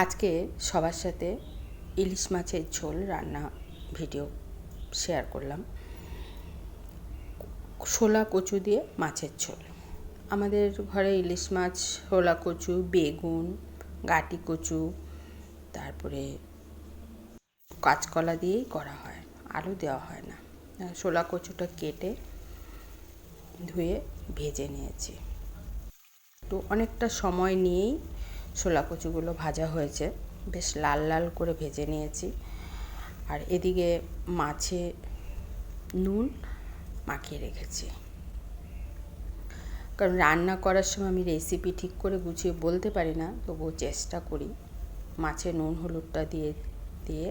আজকে সবার সাথে ইলিশ মাছের ঝোল রান্না ভিডিও শেয়ার করলাম। শোলা কচু দিয়ে মাছের ঝোল। আমাদের ঘরে ইলিশ মাছ শোলা কচু, বেগুন, গাটি কচু, তারপরে কাঁচকলা দিয়েই করা হয়, আলু দেওয়া হয় না। শোলা কচুটা কেটে ধুয়ে ভেজে নিয়েছি। তো অনেকটা সময় নিয়েই শোলা কচুগুলো ভাজা হয়েছে, বেশ লাল লাল করে ভেজে নিয়েছি। আর এদিকে মাছে নুন মাখিয়ে রেখেছি, কারণ রান্না করার সময় আমি রেসিপি ঠিক করে গুছিয়ে বলতে পারি না, তবুও চেষ্টা করি। মাছে নুন হলুদটা দিয়ে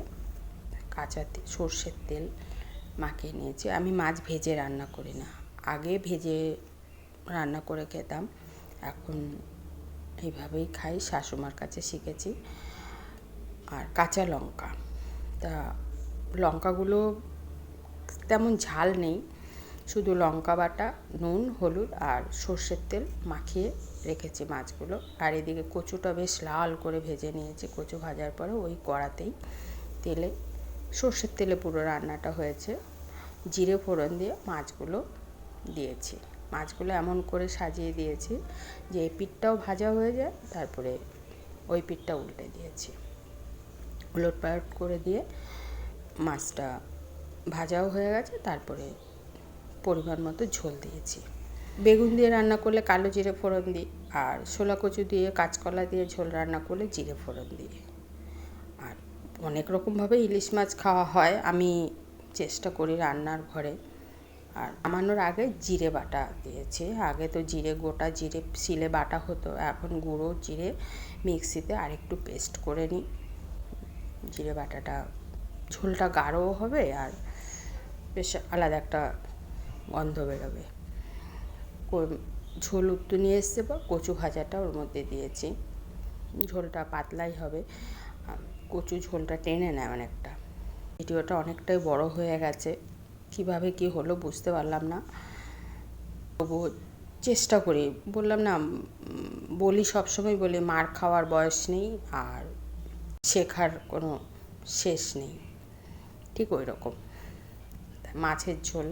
কাঁচা সর্ষের তেল মাখিয়ে নিয়েছি। আমি মাছ ভেজে রান্না করি না, আগে ভেজে রান্না করে খেতাম, এখন এইভাবেই খাই, শাশুমার কাছে শিখেছি। আর কাঁচা লঙ্কা, তা লঙ্কাগুলো তেমন ঝাল নেই, শুধু লঙ্কা বাটা, নুন হলুদ আর সর্ষের তেল মাখিয়ে রেখেছি মাছগুলো। আর এদিকে কচুটা বেশ লাল করে ভেজে নিয়েছি। কচু ভাজার পরে ওই কড়াতেই তেলে, সর্ষের তেলে পুরো রান্নাটা হয়েছে। জিরে ফোড়ন দিয়ে মাছগুলো দিয়েছি। মাছগুলো এমন করে সাজিয়ে দিয়েছি যে এই পিঠটাও ভাজা হয়ে যায়, তারপরে ওই পিঠটা উল্টে দিয়েছি। উলটপালট করে দিয়ে মাছটা ভাজাও হয়ে গেছে, তারপরে পরিমাণ মতো ঝোল দিয়েছি। বেগুন দিয়ে রান্না করলে কালো জিরে ফোড়ন দিই, আর শোলা কচু দিয়ে কাঁচকলা দিয়ে ঝোল রান্না করলে জিরে ফোড়ন দিই। আর অনেক রকমভাবে ইলিশ মাছ খাওয়া হয়, আমি চেষ্টা করি রান্নার ঘরে। আর নামানোর আগে জিরে বাটা দিয়েছি। আগে তো গোটা জিরে শিলে বাটা হতো, এখন গুঁড়ো জিরে মিক্সিতে আরেকটু পেস্ট করে নিই। জিরে বাটাটা ঝোলটা গাঢ়ও হবে আর বেশ আলাদা একটা গন্ধ বেরোবে। ঝোল উত্তু নিয়ে এসছে পর কচু ভাজাটা ওর মধ্যে দিয়েছি। ঝোলটা পাতলাই হবে, কচু ঝোলটা টেনে নেয় অনেকটা। ভিডিওটা অনেকটাই বড় হয়ে গেছে, কিভাবে কি হলো বুঝতে পারলাম না, তবুও চেষ্টা করি। বললাম না, বলি সবসময় বলি মার খাওয়ার বয়স নেই আর শেখার কোনো শেষ নেই, ঠিক ওই রকম। মাছের ঝোল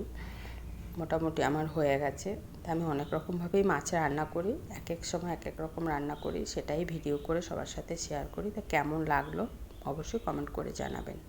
মোটামুটি আমার হয়ে গেছে। আমি অনেক রকমভাবেই মাছ রান্না করি, এক এক সময় এক এক রকম রান্না করি, সেটাই ভিডিও করে সবার সাথে শেয়ার করি। তা কেমন লাগলো অবশ্যই কমেন্ট করে জানাবেন।